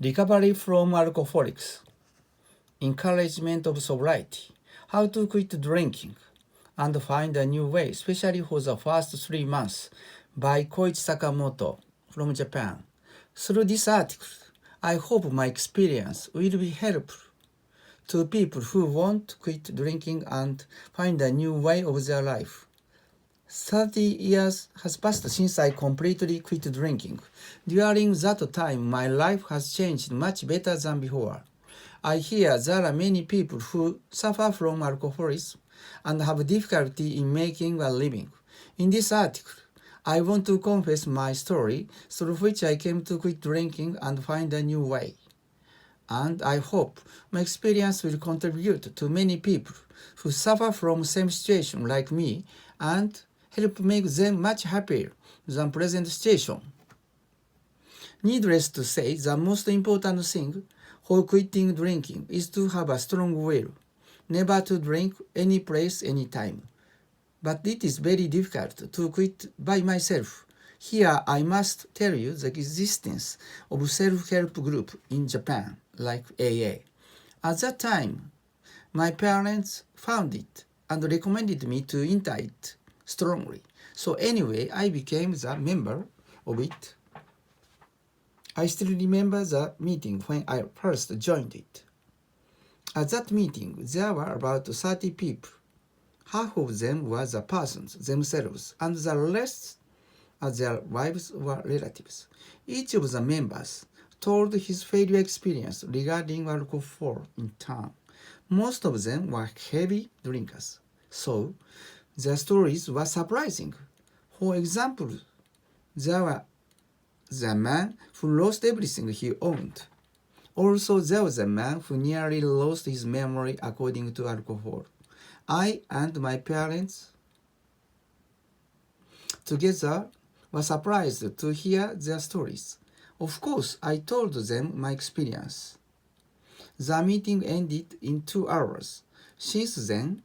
Recovery from alcoholics, encouragement of sobriety, how to quit drinking, and find a new way, especially for the first 3 months, by Koich Sakamoto from Japan. Through this article, I hope my experience will be helpful to people who want to quit drinking and find a new way of their life. 30 years has passed since I completely quit drinking. During that time, my life has changed much better than before. I hear there are many people who suffer from alcoholism and have difficulty in making a living. In this article, I want to confess my story through which I came to quit drinking and find a new way. And I hope my experience will contribute to many people who suffer from same situation like me and help make them much happier than present situation. Needless to say, the most important thing for quitting drinking is to have a strong will, never to drink any place, any time. But it is very difficult to quit by myself. Here I must tell you the existence of self-help group in Japan, like AA. At that time, my parents found it and recommended me to enter it strongly. So anyway, I became the member of it. I still remember the meeting when I first joined it. At that meeting, there were about 30 people. Half of them were the persons themselves, and the rest as their wives or relatives. Each of the members told his failure experience regarding alcohol in turn. Most of them were heavy drinkers, so their stories were surprising. For example, there was the man who lost everything he owned. Also, there was a man who nearly lost his memory according to alcohol. I and my parents together were surprised to hear their stories. Of course, I told them my experience. The meeting ended in 2 hours. Since then,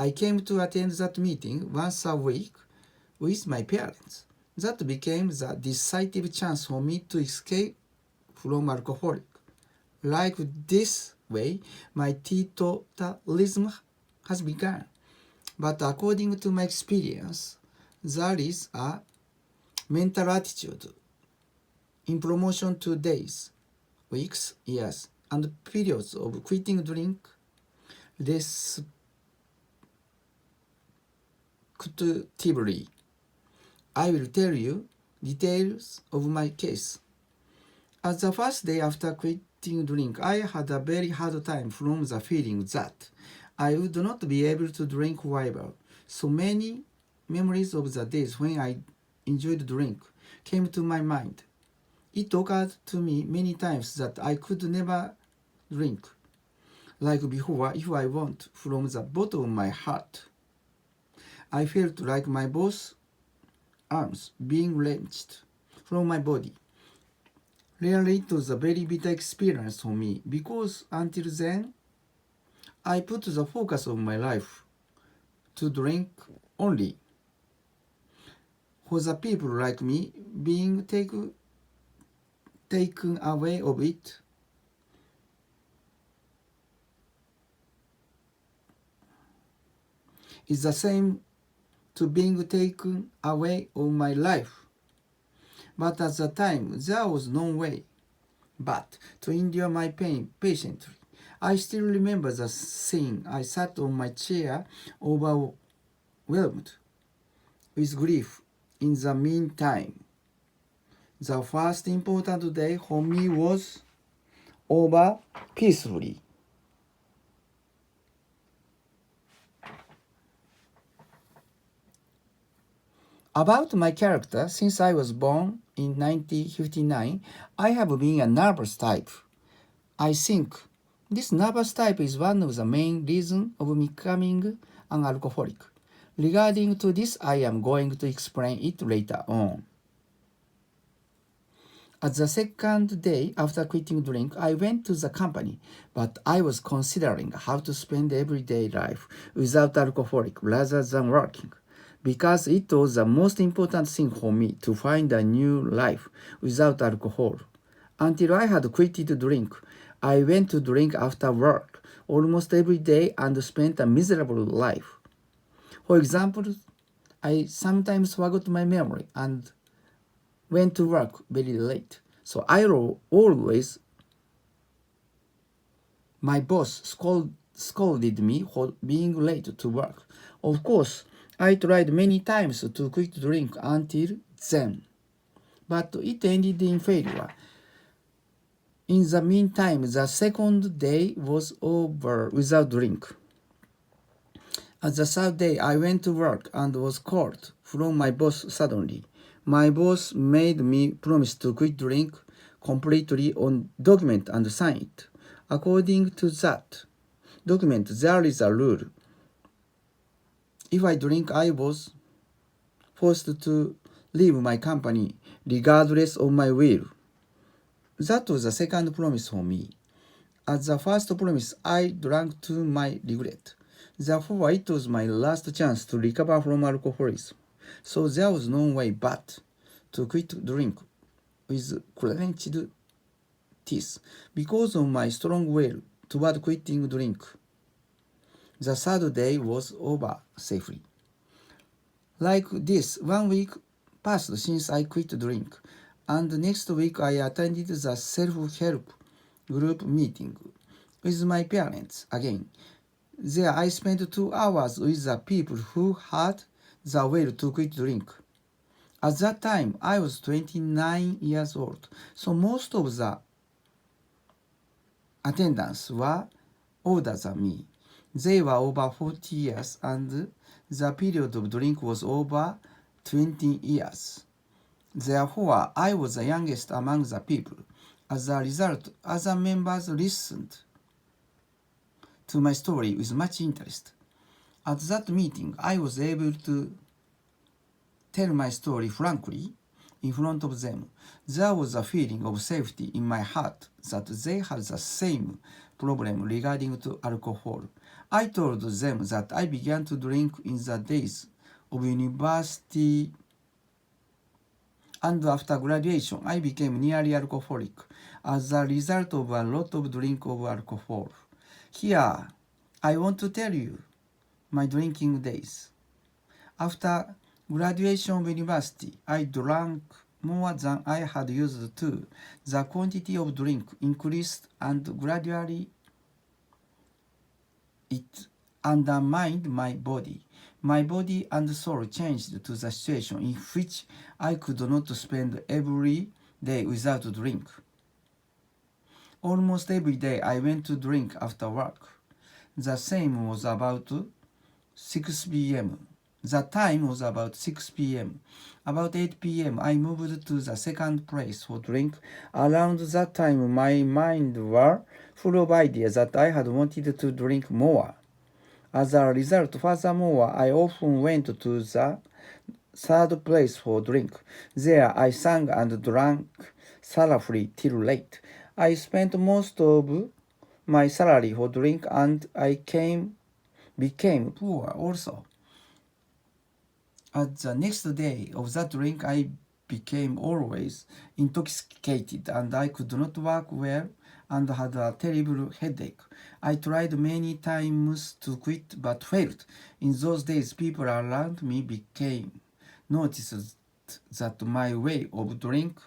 I came to attend that meeting once a week with my parents. That became the decisive chance for me to escape from alcoholic. Like this way, my teetotalism has begun. But according to my experience, there is a mental attitude in promotion to days, weeks, years, and periods of quitting drink respectively. I will tell you details of my case. At the first day after quitting drink, I had a very hard time from the feeling that I would not be able to drink forever. So many memories of the days when I enjoyed drink came to my mind. It occurred to me many times that I could never drink like before if I want from the bottom of my heart. I felt like my both arms being wrenched from my body. Really, it was a very bitter experience for me because until then, I put the focus of my life to drink only. For the people like me, being taken away of it is the same to being taken away of my life. But at the time, there was no way but to endure my pain patiently. I still remember the scene. I sat on my chair, overwhelmed with grief. In the meantime, the first important day for me was over peacefully. About my character, since I was born in 1959, I have been a nervous type. I think this nervous type is one of the main reasons of becoming an alcoholic. Regarding to this, I am going to explain it later on. At the second day after quitting drink, I went to the company, but I was considering how to spend everyday life without alcoholic rather than working, because it was the most important thing for me to find a new life without alcohol. Until I had quit to drink, I went to drink after work almost every day and spent a miserable life. For example, I sometimes forgot my memory and went to work very late. So always, my boss scolded me for being late to work. Of course, I tried many times to quit drink until then, but it ended in failure. In the meantime, the second day was over without drink. On the third day, I went to work and was called from my boss suddenly. My boss made me promise to quit drink completely on document and sign it. According to that document, there is a rule. If I drink, I was forced to leave my company regardless of my will. That was the second promise for me. As the first promise, I drank to my regret. Therefore, it was my last chance to recover from alcoholism. So there was no way but to quit drink with clenched teeth. Because of my strong will toward quitting drink, the third day was over safely. Like this, 1 week passed since I quit drink, and next week I attended the self-help group meeting with my parents again. There I spent 2 hours with the people who had the will to quit drink. At that time, I was 29 years old, so most of the attendants were older than me. They were over 40 years and the period of drink was over 20 years. Therefore, I was the youngest among the people. As a result, other members listened to my story with much interest. At that meeting, I was able to tell my story frankly in front of them. There was a feeling of safety in my heart that they had the same problem regarding to alcohol. I told them that I began to drink in the days of university, and after graduation I became nearly alcoholic as a result of a lot of drink of alcohol. Here, I want to tell you my drinking days. After graduation of university, I drank more than I had used to. The quantity of drink increased and gradually it undermined my body. My body and soul changed to the situation in which I could not spend every day without drink. Almost every day I went to drink after work. The same was about 6 p.m. The time was about 6 p.m. About 8 p.m. I moved to the second place for drink. Around that time my mind were full of ideas that I had wanted to drink more. As a result, furthermore, I often went to the third place for drink. There I sang and drank thoroughly till late. I spent most of my salary for drink and I became poor also. At the next day of that drink, I became always intoxicated and I could not work well and had a terrible headache. I tried many times to quit but failed. In those days, people around me noticed that my way of drink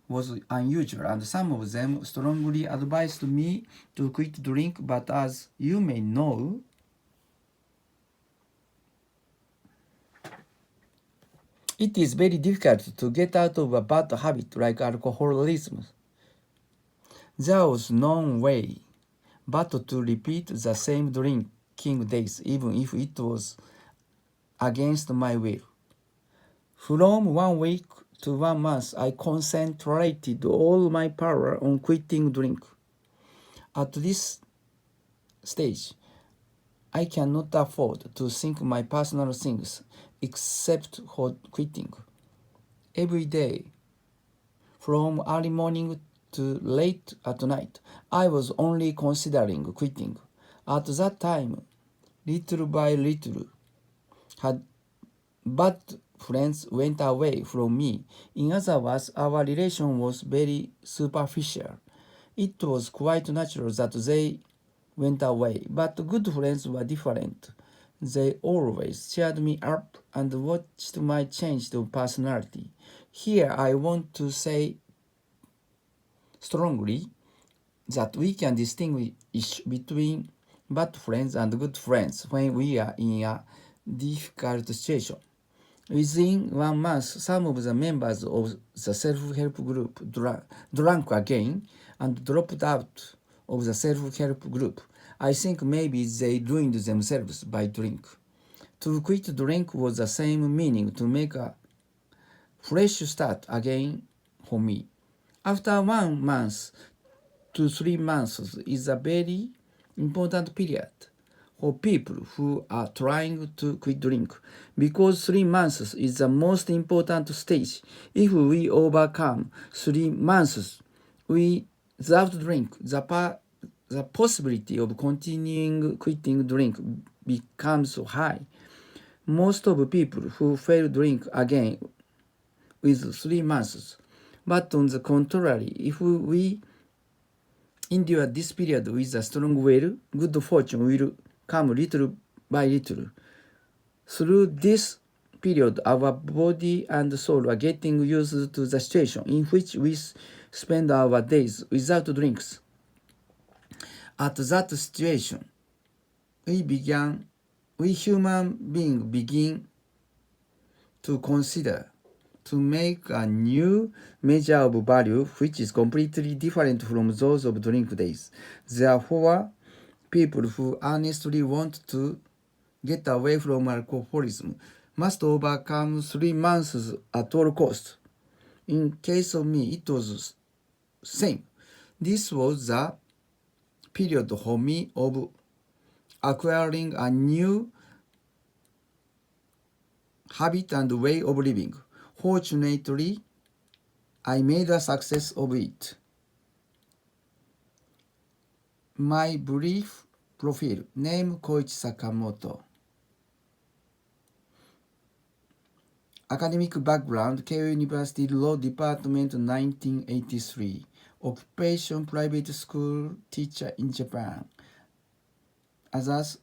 was unusual and some of them strongly advised me to quit drink, but as you may know, it is very difficult to get out of a bad habit like alcoholism. There was no way but to repeat the same drinking days even if it was against my will. From 1 week to 1 month, I concentrated all my power on quitting drink. At this stage, I cannot afford to think my personal things except for quitting. Every day, from early morning to late at night, I was only considering quitting. At that time, little by little, but friends went away from me. In other words, our relation was very superficial. It was quite natural that they went away, but good friends were different. They always cheered me up and watched my change of personality. Here I want to say strongly that we can distinguish between bad friends and good friends when we are in a difficult situation. Within 1 month, some of the members of the self-help group drank again and dropped out of the self-help group. I think maybe they ruined themselves by drink. To quit drink was the same meaning to make a fresh start again for me. After 1 month to 3 months is a very important period for people who are trying to quit drink, because 3 months is the most important stage. If we overcome 3 months without drink, the possibility of continuing quitting drink becomes high. Most of people who fail drink again with 3 months. But on the contrary, if we endure this period with a strong will, good fortune will come little by little. Through this period, our body and soul are getting used to the situation in which we spend our days without drinks. At that situation, we human beings begin to consider to make a new measure of value which is completely different from those of drink days. Therefore, people who earnestly want to get away from alcoholism must overcome 3 months at all costs. In case of me, it was same. This was the period for me of acquiring a new habit and way of living. Fortunately, I made a success of it. My brief profile: name Koich Sakamoto. Academic background: Keio University Law Department 1983. Occupation: private school teacher in Japan. Others: